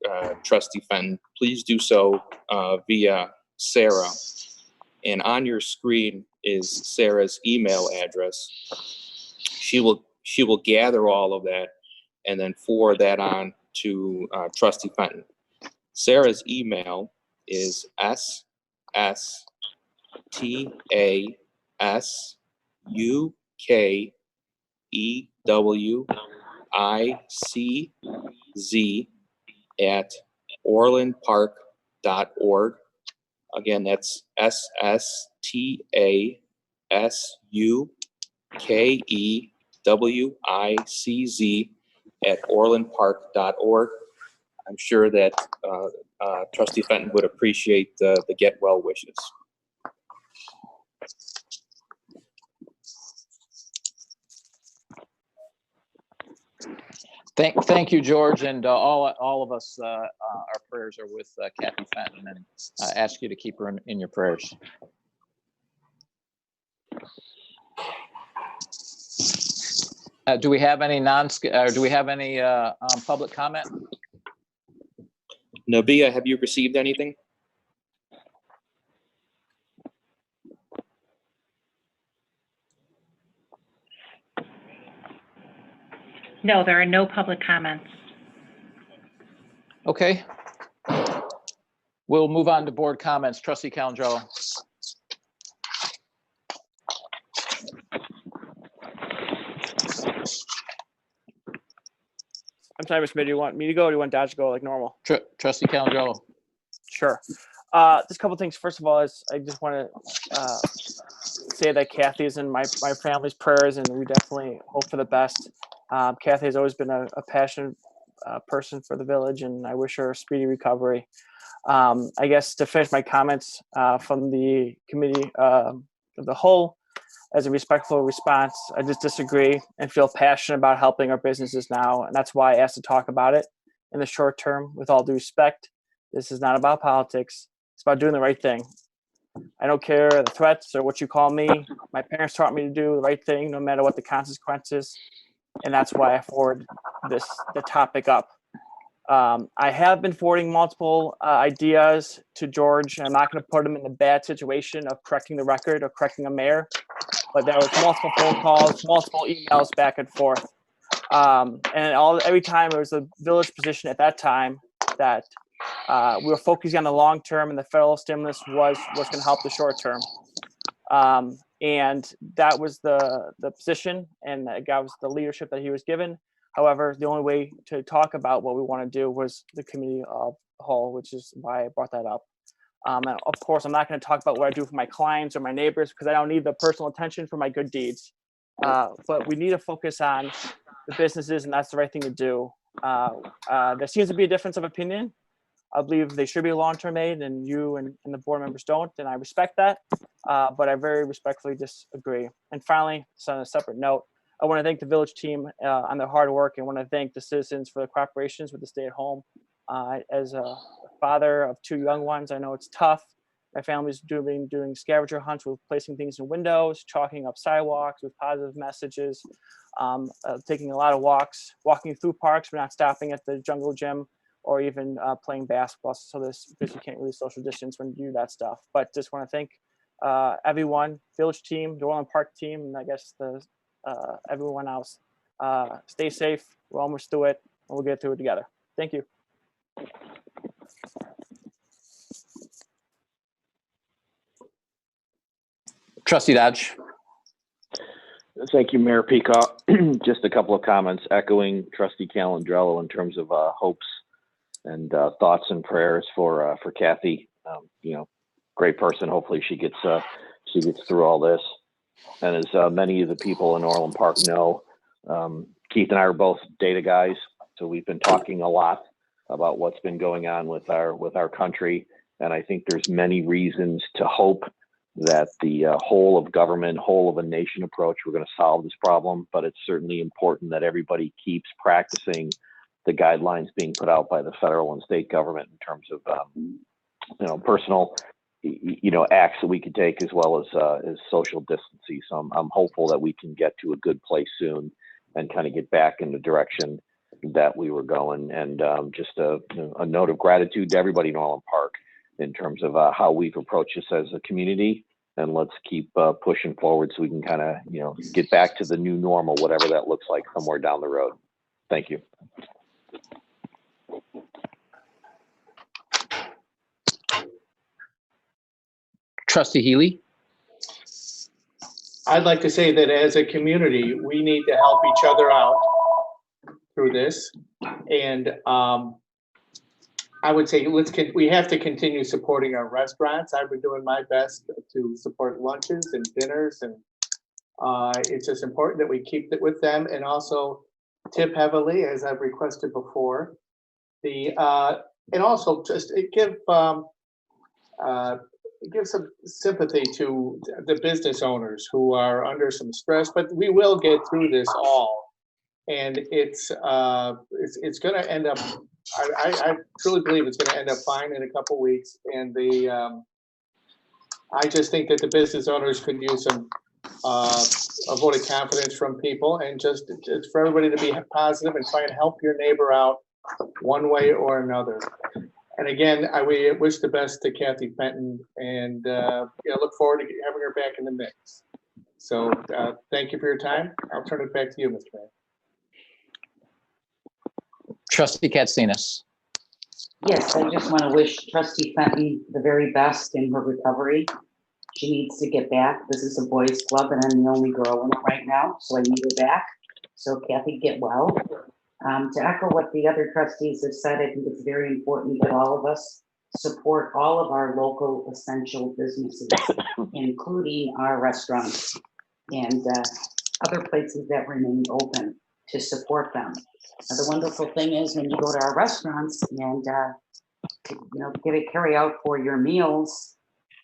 Trustee Fenton, please do so via Sarah. And on your screen is Sarah's email address. She will gather all of that and then forward that on to Trustee Fenton. Sarah's email is sstasukwicz@orlandpark.org. Again, that's sstasukwicz@orlandpark.org. I'm sure that Trustee Fenton would appreciate the get well wishes. Thank you, George, and all of us. Our prayers are with Kathy Fenton, and ask you to keep her in your prayers. Do we have any public comment? Nabia, have you received anything? No, there are no public comments. Okay. We'll move on to board comments. Trustee Calandrello. I'm sorry, Mr. Mayor, do you want me to go or do you want Dodge to go like normal? Trustee Calandrello. Sure. Just a couple things. First of all, I just want to say that Kathy is in my family's prayers, and we definitely hope for the best. Kathy has always been a passionate person for the village, and I wish her a speedy recovery. I guess to finish my comments from the committee of the whole, as a respectful response. I just disagree and feel passionate about helping our businesses now. And that's why I asked to talk about it in the short term. With all due respect, this is not about politics. It's about doing the right thing. I don't care the threats or what you call me. My parents taught me to do the right thing, no matter what the consequences. And that's why I forward the topic up. I have been forwarding multiple ideas to George. I'm not going to put him in the bad situation of correcting the record or correcting a mayor, but there was multiple phone calls, multiple emails back and forth. And every time it was the village position at that time that we were focusing on the long term, and the federal stimulus was going to help the short term. And that was the position, and that was the leadership that he was given. However, the only way to talk about what we want to do was the committee of the whole, which is why I brought that up. And of course, I'm not going to talk about what I do for my clients or my neighbors, because I don't need the personal attention for my good deeds. But we need to focus on the businesses, and that's the right thing to do. There seems to be a difference of opinion. I believe they should be long-term aid, and you and the board members don't, and I respect that. But I very respectfully disagree. And finally, just on a separate note, I want to thank the village team on their hard work, and want to thank the citizens for the cooperations with the stay at home. As a father of 2 young ones, I know it's tough. My family's doing scavenger hunts with placing things in windows, chalking up sidewalks with positive messages, taking a lot of walks, walking through parks, but not stopping at the jungle gym, or even playing basketball. So because you can't really social distance when you do that stuff. But just want to thank everyone, village team, the Orland Park team, and I guess everyone else. Stay safe. We're almost through it, and we'll get through it together. Thank you. Trustee Dodge. Thank you, Mayor Peacock. Just a couple of comments echoing Trustee Calandrello in terms of hopes and thoughts and prayers for Kathy. Great person. Hopefully she gets through all this. And as many of the people in Orland Park know, Keith and I are both data guys, so we've been talking a lot about what's been going on with our country. And I think there's many reasons to hope that the whole of government, whole of a nation approach, we're going to solve this problem. But it's certainly important that everybody keeps practicing the guidelines being put out by the federal and state government in terms of, personal, acts that we could take, as well as social distancing. So I'm hopeful that we can get to a good place soon and kind of get back in the direction that we were going. And just a note of gratitude to everybody in Orland Park in terms of how we've approached this as a community. And let's keep pushing forward so we can kind of, get back to the new normal, whatever that looks like somewhere down the road. Thank you. Trustee Healy. I'd like to say that as a community, we need to help each other out through this. And I would say we have to continue supporting our restaurants. I've been doing my best to support lunches and dinners, and it's just important that we keep it with them, and also tip heavily, as I've requested before. And also just give some sympathy to the business owners who are under some stress, but we will get through this all. And it's going to end up, I truly believe it's going to end up fine in a couple weeks. And I just think that the business owners could use some a vote of confidence from people, and just for everybody to be positive and try and help your neighbor out one way or another. And again, we wish the best to Kathy Fenton, and look forward to having her back in the mix. So thank you for your time. I'll turn it back to you, Mr. Mayor. Trustee Katsinas. Yes, I just want to wish Trustee Fenton the very best in her recovery. She needs to get back. This is a boys' club, and I'm the only girl in it right now, so I need her back. So Kathy, get well. To echo what the other trustees have said, I think it's very important that all of us support all of our local essential businesses, including our restaurants and other places that remain open, to support them. The wonderful thing is when you go to our restaurants and get a carry out for your meals,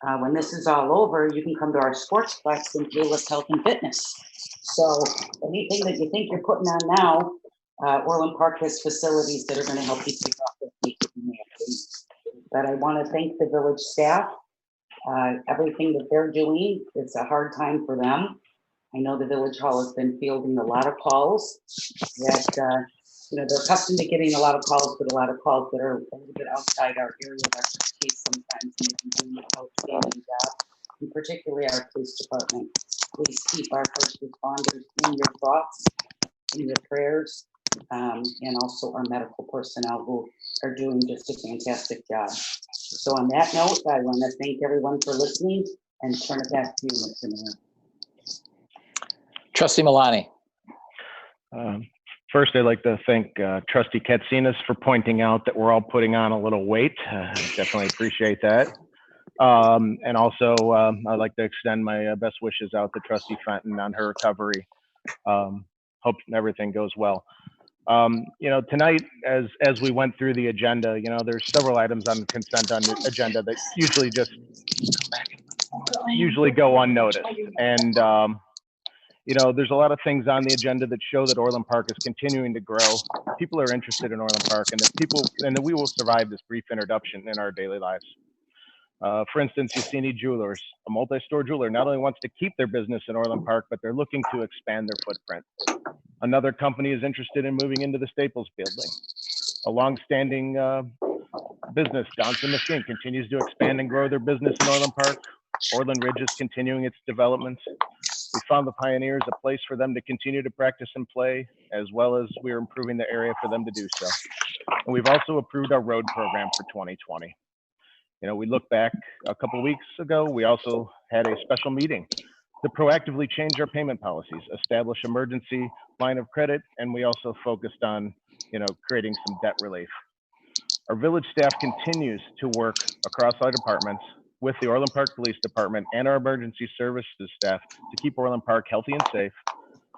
When this is all over, you can come to our sportsplex and do with health and fitness. So anything that you think you're putting on now, Orland Park has facilities that are going to help you take off the feet. But I want to thank the village staff. Everything that they're doing, it's a hard time for them. I know the village hall has been fielding a lot of calls that, they're accustomed to getting a lot of calls, but a lot of calls that are a little bit outside our area of expertise sometimes, and they've been doing an outstanding job, and particularly our police department. Please keep our first responders in your thoughts, in your prayers, and also our medical personnel who are doing just a fantastic job. So on that note, I want to thank everyone for listening and turn it back to you, Mr. Mayor. Trustee Malani. First, I'd like to thank Trustee Katsinas for pointing out that we're all putting on a little weight. Definitely appreciate that. And also, I'd like to extend my best wishes out to Trustee Fenton on her recovery. Hope everything goes well. Tonight, as we went through the agenda, there's several items on the consent agenda that usually go unnoticed. And there's a lot of things on the agenda that show that Orland Park is continuing to grow. People are interested in Orland Park, and that we will survive this brief introduction in our daily lives. For instance, Yasini Jewelers, a multi-store jeweler, not only wants to keep their business in Orland Park, but they're looking to expand their footprint. Another company is interested in moving into the Staples building. A long-standing business, Johnson Machine, continues to expand and grow their business in Orland Park. Orland Ridge is continuing its development. We found the Pioneers a place for them to continue to practice and play, as well as we're improving the area for them to do so. And we've also approved our road program for 2020. We look back a couple of weeks ago, we also had a special meeting to proactively change our payment policies, establish emergency line of credit, and we also focused on, creating some debt relief. Our village staff continues to work across our departments with the Orland Park Police Department and our emergency services staff to keep Orland Park healthy and safe,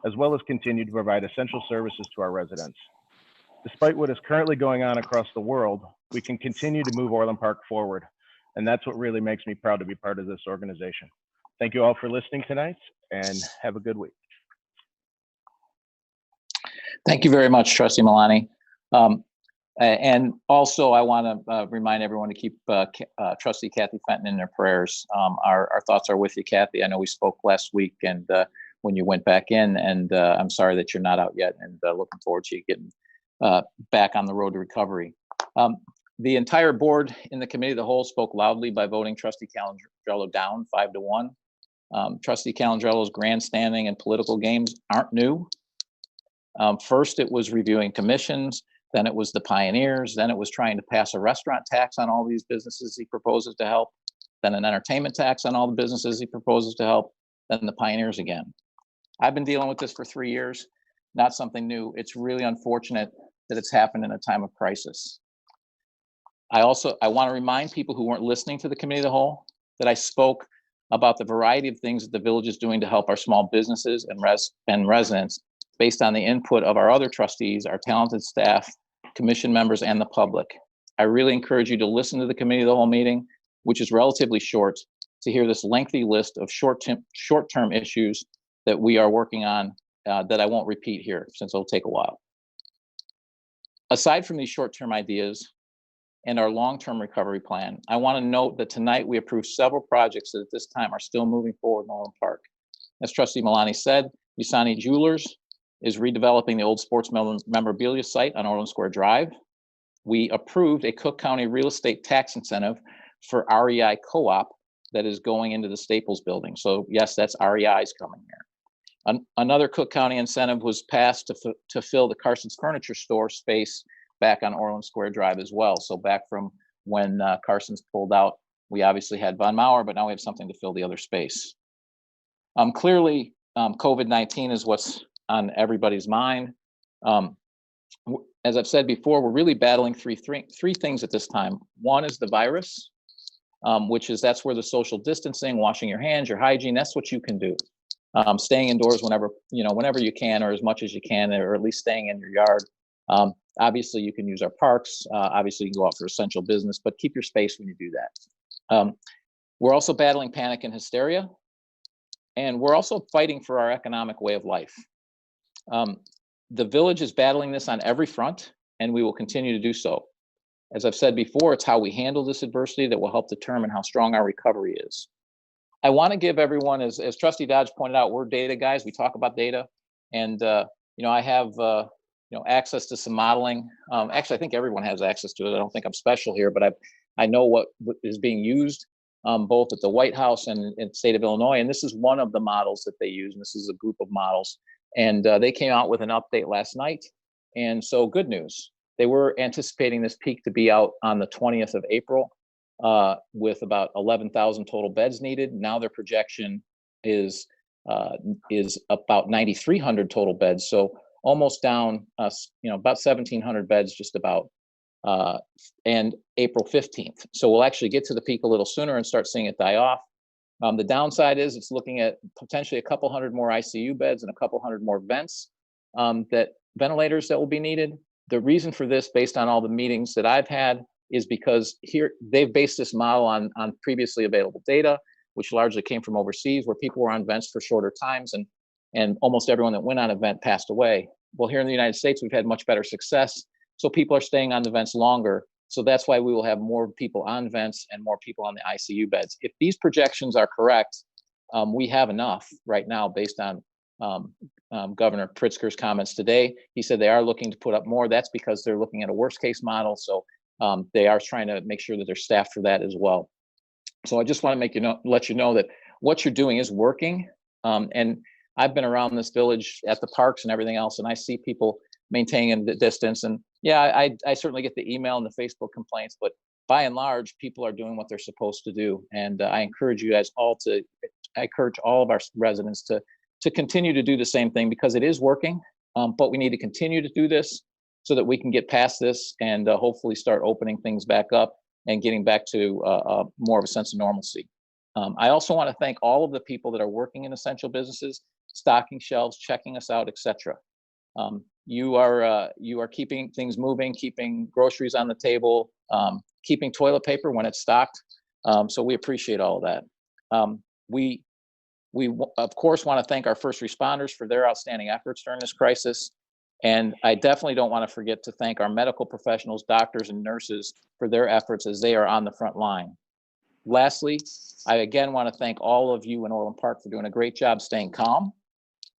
as well as continue to provide essential services to our residents. Despite what is currently going on across the world, we can continue to move Orland Park forward. And that's what really makes me proud to be part of this organization. Thank you all for listening tonight, and have a good week. Thank you very much, Trustee Malani. And also, I want to remind everyone to keep Trustee Kathy Fenton in their prayers. Our thoughts are with you, Kathy. I know we spoke last week, and when you went back in, and I'm sorry that you're not out yet, and looking forward to you getting back on the road to recovery. The entire board in the committee of the whole spoke loudly by voting Trustee Calandrello down 5-1. Trustee Calandrello's grandstanding and political games aren't new. First, it was reviewing commissions. Then it was the Pioneers. Then it was trying to pass a restaurant tax on all these businesses he proposes to help. Then an entertainment tax on all the businesses he proposes to help. Then the Pioneers again. I've been dealing with this for 3 years. Not something new. It's really unfortunate that it's happened in a time of crisis. I want to remind people who weren't listening to the committee of the whole that I spoke about the variety of things that the village is doing to help our small businesses and residents based on the input of our other trustees, our talented staff, commission members, and the public. I really encourage you to listen to the committee of the whole meeting, which is relatively short, to hear this lengthy list of short-term issues that we are working on that I won't repeat here since it'll take a while. Aside from these short-term ideas and our long-term recovery plan, I want to note that tonight we approved several projects that at this time are still moving forward in Orland Park. As Trustee Malani said, Yasini Jewelers is redeveloping the old sports memorabilia site on Orland Square Drive. We approved a Cook County real estate tax incentive for REI Co-op that is going into the Staples building. So yes, that's REI's coming here. Another Cook County incentive was passed to fill the Carson's Furniture Store space back on Orland Square Drive as well. So back from when Carson's pulled out, we obviously had Von Mauer, but now we have something to fill the other space. Clearly, COVID-19 is what's on everybody's mind. As I've said before, we're really battling three things at this time. One is the virus, that's where the social distancing, washing your hands, your hygiene, that's what you can do. Staying indoors whenever you can, or as much as you can, or at least staying in your yard. Obviously, you can use our parks. Obviously, you can go out for essential business, but keep your space when you do that. We're also battling panic and hysteria, and we're also fighting for our economic way of life. The village is battling this on every front, and we will continue to do so. As I've said before, it's how we handle this adversity that will help determine how strong our recovery is. I want to give everyone, as Trustee Dodge pointed out, we're data guys. We talk about data, and I have access to some modeling. Actually, I think everyone has access to it. I don't think I'm special here, but I know what is being used both at the White House and in the state of Illinois. And this is one of the models that they use. And this is a group of models. And they came out with an update last night. And so good news. They were anticipating this peak to be out on the 20th of April with about 11,000 total beds needed. Now their projection is about 9,300 total beds. So almost down, about 1,700 beds, just about, and April 15th. So we'll actually get to the peak a little sooner and start seeing it die off. The downside is it's looking at potentially a couple hundred more ICU beds and a couple hundred more ventilators that will be needed. The reason for this, based on all the meetings that I've had, is because here they've based this model on previously available data, which largely came from overseas, where people were on vents for shorter times, and almost everyone that went on a vent passed away. Well, here in the United States, we've had much better success, so people are staying on the vents longer. So that's why we will have more people on vents and more people on the ICU beds. If these projections are correct, we have enough right now based on Governor Pritzker's comments today. He said they are looking to put up more. That's because they're looking at a worst case model. So they are trying to make sure that they're staffed for that as well. So I just want to let you know that what you're doing is working. And I've been around this village at the parks and everything else, and I see people maintaining the distance. And yeah, I certainly get the email and the Facebook complaints, but by and large, people are doing what they're supposed to do. And I encourage you guys all I encourage all of our residents to continue to do the same thing, because it is working. But we need to continue to do this so that we can get past this and hopefully start opening things back up and getting back to more of a sense of normalcy. I also want to thank all of the people that are working in essential businesses, stocking shelves, checking us out, etc. You are keeping things moving, keeping groceries on the table, keeping toilet paper when it's stocked. So we appreciate all of that. We of course want to thank our first responders for their outstanding efforts during this crisis. And I definitely don't want to forget to thank our medical professionals, doctors and nurses for their efforts as they are on the front line. Lastly, I again want to thank all of you in Orland Park for doing a great job staying calm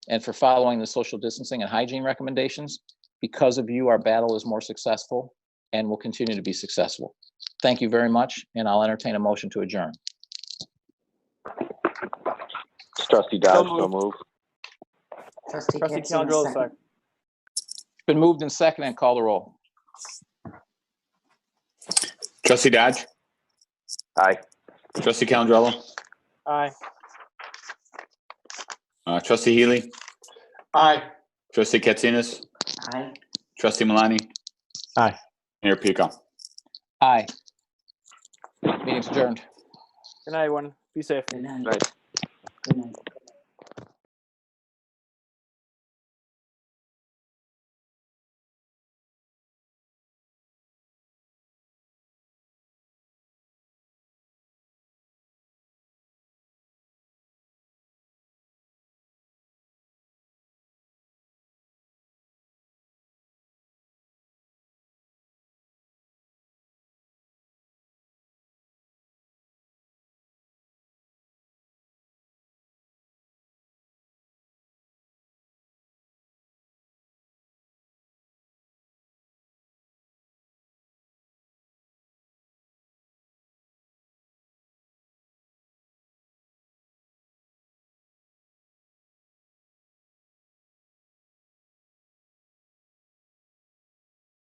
and for following the social distancing and hygiene recommendations. Because of you, our battle is more successful and will continue to be successful. Thank you very much, and I'll entertain a motion to adjourn. Trustee Dodge, so move. Trustee Trustee Katsina, Calendro, second. second. It's been moved and seconded, and call the roll. Trustee Dodge, Aye. trustee Calandrello, Aye. trustee Healy, Aye. trustee Katsinas, Aye. trustee Malani. Aye. Mayor Pico. Aye. Meeting's adjourned. Good night, everyone. Be safe. Good night. Right. Good night.